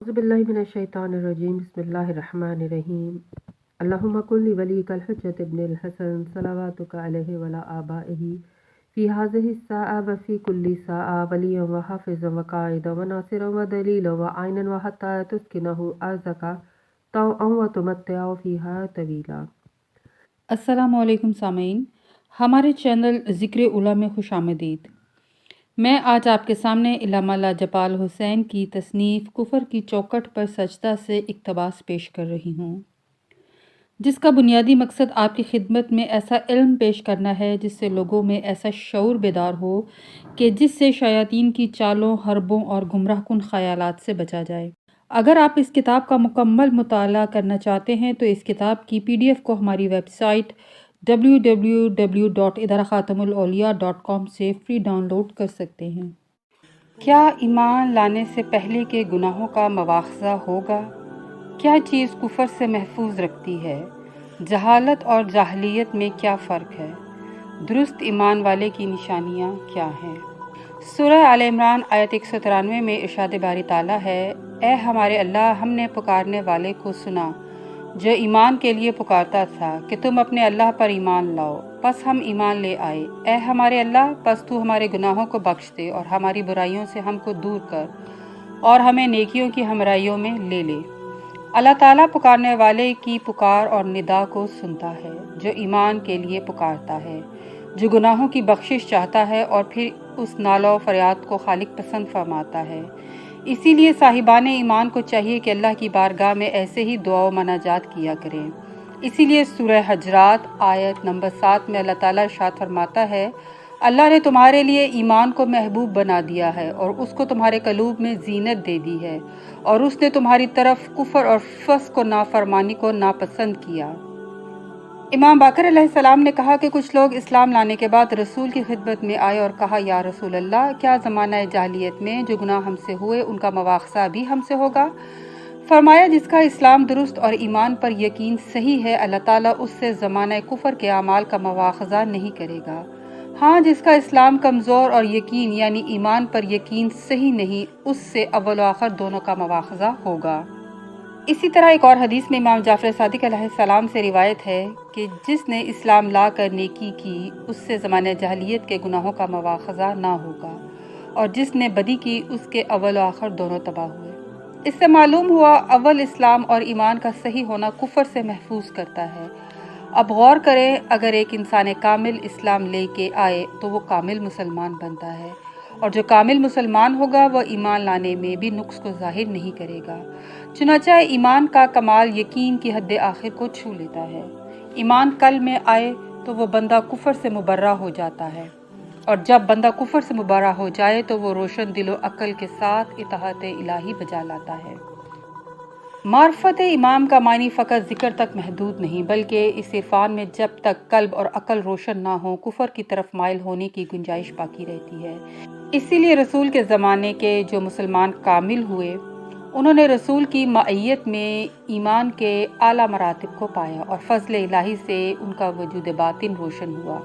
औज़ुबिल्लाहि मिनश्शैतानिर्रजीम बिस्मिल्लाहिर्रहमानिर्रहीम अल्लाहुम्मा कुल्लि वलिय्यिकल हुज्जत इब्निल हसन सलवातुका अलैहि वला आबाइही फ़ी हाज़िहि स्साअ व फ़ी कुल्लि साअ वलिय्यन व हाफ़िज़न व क़ाइदन व नासिरन व दलीलन व आइनन व हत्ता तुस्किनहु अर्ज़का तौअन व तुमत्तिअहु फ़ीहा तवीला। अस्सलामु अलैकुम सामीन, हमारे चैनल ज़िक्र उला में खुश आमदीद। मैं आज आपके सामने इल्लामा लाजपाल हुसैन की तसनीफ़ कुफ़र की चौखट पर सजदा से इक़्तिबास पेश कर रही हूँ, जिसका बुनियादी मकसद आपकी खिदमत में ऐसा इल्म पेश करना है जिससे लोगों में ऐसा शऊर बेदार हो कि जिससे शयातीन की चालों, हरबों और गुमराहकुन ख़यालात से बचा जाए। अगर आप इस किताब का मुकम्मल मुताला करना चाहते हैं तो इस किताब की PDF को हमारी वेबसाइट www.idarakhatamulauliya.com से फ्री डाउनलोड कर सकते हैं। क्या ईमान लाने से पहले के गुनाहों का मवाख़ज़ा होगा? क्या चीज़ कुफ़र से महफूज रखती है? जहालत और जाहलियत में क्या फ़र्क है? दुरुस्त ईमान वाले की निशानियाँ क्या हैं? सूरह आल इमरान आयत 193 में इरशाद बारी ताला है, ए हमारे अल्लाह, हमने पुकारने वाले को सुना जो ईमान के लिए पुकारता था कि तुम अपने अल्लाह पर ईमान लाओ, बस हम ईमान ले आए। ए हमारे अल्लाह, बस तू हमारे गुनाहों को बख्श दे और हमारी बुराइयों से हमको दूर कर और हमें नेकियों की हमराइयों में ले ले। अल्लाह ताला पुकारने वाले की पुकार और निदा को सुनता है, जो ईमान के लिए पुकारता है, जो गुनाहों की बख्शिश चाहता है और फिर उस नाला व फरियाद को खालिक पसंद फरमाता है। इसीलिए साहिबान ईमान को चाहिए कि अल्लाह की बारगाह में ऐसे ही दुआ व मनाजात किया करें। इसीलिए सूरह हजरात आयत नंबर 7 में अल्लाह ताला इरशाद फरमाता है, अल्लाह ने तुम्हारे लिए ईमान को महबूब बना दिया है और उसको तुम्हारे कलूब में जीनत दे दी है और उसने तुम्हारी तरफ कुफर और फस्क को नाफरमानी को नापसंद किया। इमाम बाकर अलैहिस्सलाम ने कहा कि कुछ लोग इस्लाम लाने के बाद रसूल की खिदमत में आए और कहा, या रसूल अल्लाह, क्या ज़माना जाहिलियत में जो गुनाह हमसे हुए उनका मवाख़ज़ा भी हमसे होगा? फरमाया, जिसका इस्लाम दुरुस्त और ईमान पर यकीन सही है, अल्लाह ताला उससे ज़माना कुफ़र के अमाल का मवाख़ज़ा नहीं करेगा। हाँ, जिसका इस्लाम कमज़ोर और यकीन यानी ईमान पर यकीन सही नहीं, उससे अव्वल व आखिर दोनों का मवाख़ज़ा होगा। इसी तरह एक और हदीस में इमाम जाफ़र सादिक अलैहिस्सलाम से रिवायत है कि जिसने इस्लाम ला कर नेकी की, उससे ज़माने जहलियत के गुनाहों का मवाख़ज़ा ना होगा, और जिसने बदी की, उसके अव्वल व आखिर दोनों तबाह हुए। इससे मालूम हुआ अव्वल इस्लाम और ईमान का सही होना कुफ़र से महफूज करता है। अब गौर करें, अगर एक इंसान कामिल इस्लाम लेके आए तो वो कामिल मुसलमान बनता है, और जो कामिल मुसलमान होगा वह ईमान लाने में भी नुक्स को ज़ाहिर नहीं करेगा। चुनांचे ईमान का कमाल यकीन की हद आखिर को छू लेता है। ईमान कल में आए तो वो बंदा कुफर से मुबर्रा हो जाता है, और जब बंदा कुफर से मुबर्रा हो जाए तो वो रोशन दिलो अक्ल के साथ इताअत इलाही बजा लाता है। मार्फत इमाम का मानी फ़कत ज़िक्र तक महदूद नहीं, बल्कि इस इरफान में जब तक कल्ब और अकल रोशन ना हो, कुफर की तरफ माइल होने की गुंजाइश बाकी रहती है। इसीलिए रसूल के ज़माने के जो मुसलमान कामिल हुए, उन्होंने रसूल की मअय्यत में ईमान के आला मरातिब को पाया और फ़ज़्ल इलाही से उनका वजूद बातिन रोशन हुआ।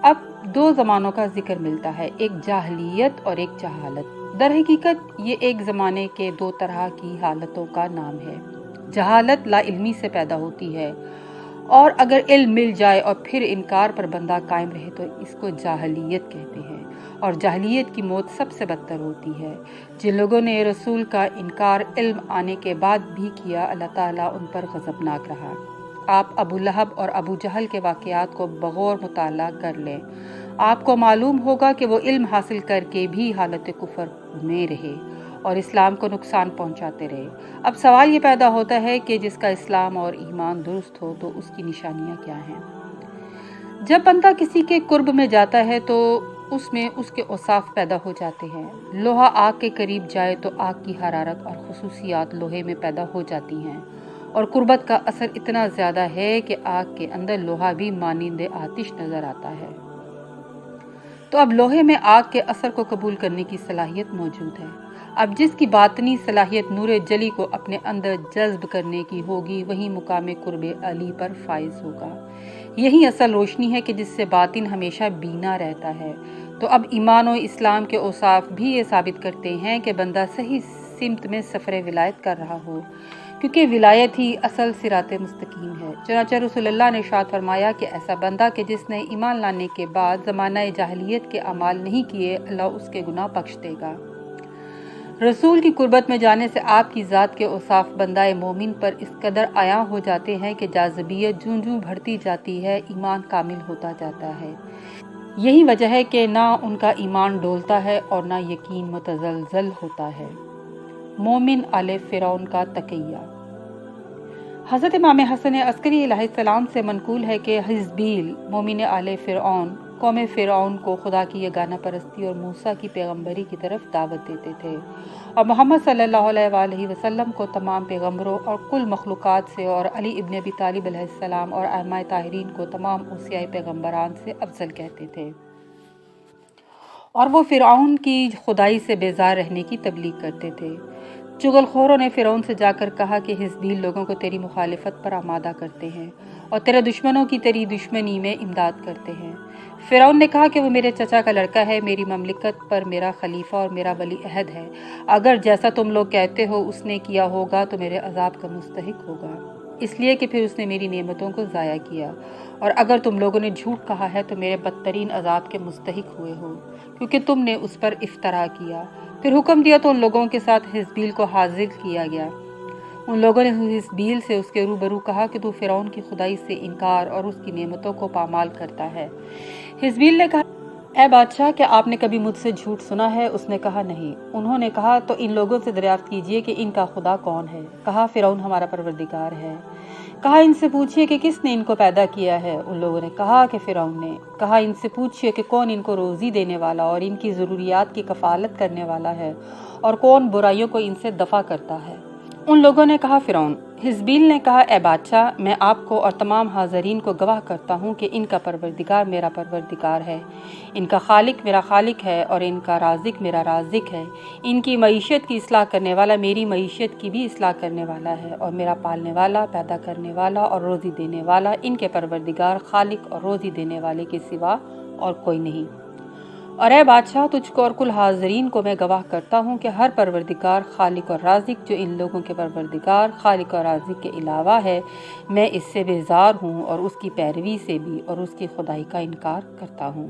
अब दो ज़मानों का जिक्र मिलता है, एक जाहलियत और एक जहालत। दर हकीकत ये एक ज़माने के दो तरह की हालतों का नाम है। जहालत लाइल्मी से पैदा होती है, और अगर इल्म मिल जाए और फिर इनकार पर बंदा कायम रहे तो इसको जाहलियत कहते हैं, और जाहलियत की मौत सबसे बदतर होती है। जिन लोगों ने रसूल का इनकार इल्म आने के बाद भी किया, अल्लाह ताला उन पर गज़बनाक रहा। आप अबू लहब और अबू जहल के वाक़यात को बग़ौर मुताला कर लें, आपको मालूम होगा कि वो इल्म हासिल करके भी हालत कुफर में रहे और इस्लाम को नुकसान पहुंचाते रहे। अब सवाल ये पैदा होता है कि जिसका इस्लाम और ईमान दुरुस्त हो तो उसकी निशानियां क्या हैं? जब बंदा किसी के कुर्ब में जाता है तो उसमें उसके औसाफ पैदा हो जाते हैं। लोहा आग के करीब जाए तो आग की हरारत और खुसूसियात लोहे में पैदा हो जाती हैं, और कुर्बत का असर इतना ज़्यादा है कि आग के अंदर लोहा भी मानिंदे आतिश नज़र आता है। तो अब लोहे में आग के असर को कबूल करने की सलाहियत मौजूद है। अब जिसकी बातनी सलाहियत नूर जली को अपने अंदर जज्ब करने की होगी, वही मुकाम कुर्ब अली पर फाइज होगा। यही असल रोशनी है कि जिससे बातिन हमेशा बीना रहता है। तो अब ईमान और इस्लाम के औसाफ भी ये साबित करते हैं कि बंदा सही سمت میں سفر ولایت کر رہا ہو، کیونکہ ولایت ہی اصل صراط مستقیم ہے۔ چنانچہ رسول اللہ نے ارشاد فرمایا کہ ایسا بندہ کہ جس نے ایمان لانے کے بعد زمانہ جاہلیت کے اعمال نہیں کیے، اللہ اس کے گناہ بخش دے گا۔ رسول کی قربت میں جانے سے آپ کی ذات کے اوصاف بندہ مومن پر اس قدر عیاں ہو جاتے ہیں کہ جاذبیت جوں جوں بڑھتی جاتی ہے، ایمان کامل ہوتا جاتا ہے۔ یہی وجہ ہے کہ نہ ان کا ایمان ڈولتا ہے اور نہ یقین متزلزل ہوتا ہے۔ مومن آل فرعون کا تقیہ۔ حضرت امام حسن عسکری علیہ السلام سے منقول ہے کہ حزبیل مومن آل فرعون قوم فرعون کو خدا کی یگانہ پرستی اور موسیٰ کی پیغمبری کی طرف دعوت دیتے تھے، اور محمد صلی اللہ علیہ وآلہ وسلم کو تمام پیغمبروں اور کل مخلوقات سے، اور علی ابن ابی طالب علیہ السلام اور ائمہ طاہرین کو تمام اوصیاء پیغمبران سے افضل کہتے تھے، اور وہ فرعون کی خدائی سے بیزار رہنے کی تبلیغ کرتے تھے۔ چغل خوروں نے فرعون سے جا کر کہا کہ حزبیل لوگوں کو تیری مخالفت پر آمادہ کرتے ہیں اور تیرے دشمنوں کی تیری دشمنی میں امداد کرتے ہیں۔ فرعون نے کہا کہ وہ میرے چچا کا لڑکا ہے، میری مملکت پر میرا خلیفہ اور میرا ولی عہد ہے، اگر جیسا تم لوگ کہتے ہو اس نے کیا ہوگا تو میرے عذاب کا مستحق ہوگا، اس لیے کہ پھر اس نے میری نعمتوں کو ضائع کیا، اور اگر تم لوگوں نے جھوٹ کہا ہے تو میرے بدترین عذاب کے مستحق ہوئے ہو، کیونکہ تم نے اس پر افترا کیا۔ پھر حکم دیا تو ان لوگوں کے ساتھ حزبیل کو حاضر کیا گیا۔ ان لوگوں نے حزبیل سے اس کے روبرو کہا کہ تو فرعون کی خدائی سے انکار اور اس کی نعمتوں کو پامال کرتا ہے۔ حزبیل نے کہا، اے بادشاہ، کیا آپ نے کبھی مجھ سے جھوٹ سنا ہے؟ اس نے کہا نہیں۔ انہوں نے کہا تو ان لوگوں سے دریافت کیجئے کہ ان کا خدا کون ہے؟ کہا فرعون ہمارا پروردگار ہے۔ کہا ان سے پوچھئے کہ کس نے ان کو پیدا کیا ہے؟ ان لوگوں نے کہا کہ فرعون نے۔ کہا ان سے پوچھئے کہ کون ان کو روزی دینے والا اور ان کی ضروریات کی کفالت کرنے والا ہے، اور کون برائیوں کو ان سے دفع کرتا ہے؟ ان لوگوں نے کہا فرعون۔ حزبیل نے کہا، اے بادشاہ، میں آپ کو اور تمام حاضرین کو گواہ کرتا ہوں کہ ان کا پروردگار میرا پروردگار ہے، ان کا خالق میرا خالق ہے، اور ان کا رازق میرا رازق ہے۔ ان کی معیشت کی اصلاح کرنے والا میری معیشت کی بھی اصلاح کرنے والا ہے، اور میرا پالنے والا، پیدا کرنے والا اور روزی دینے والا ان کے پروردگار، خالق اور روزی دینے والے کے سوا اور کوئی نہیں۔ اور اے بادشاہ، تجھ کو اور کل حاضرین کو میں گواہ کرتا ہوں کہ ہر پروردگار، خالق اور رازق جو ان لوگوں کے پروردگار، خالق اور رازق کے علاوہ ہے، میں اس سے بیزار ہوں اور اس کی پیروی سے بھی، اور اس کی خدائی کا انکار کرتا ہوں۔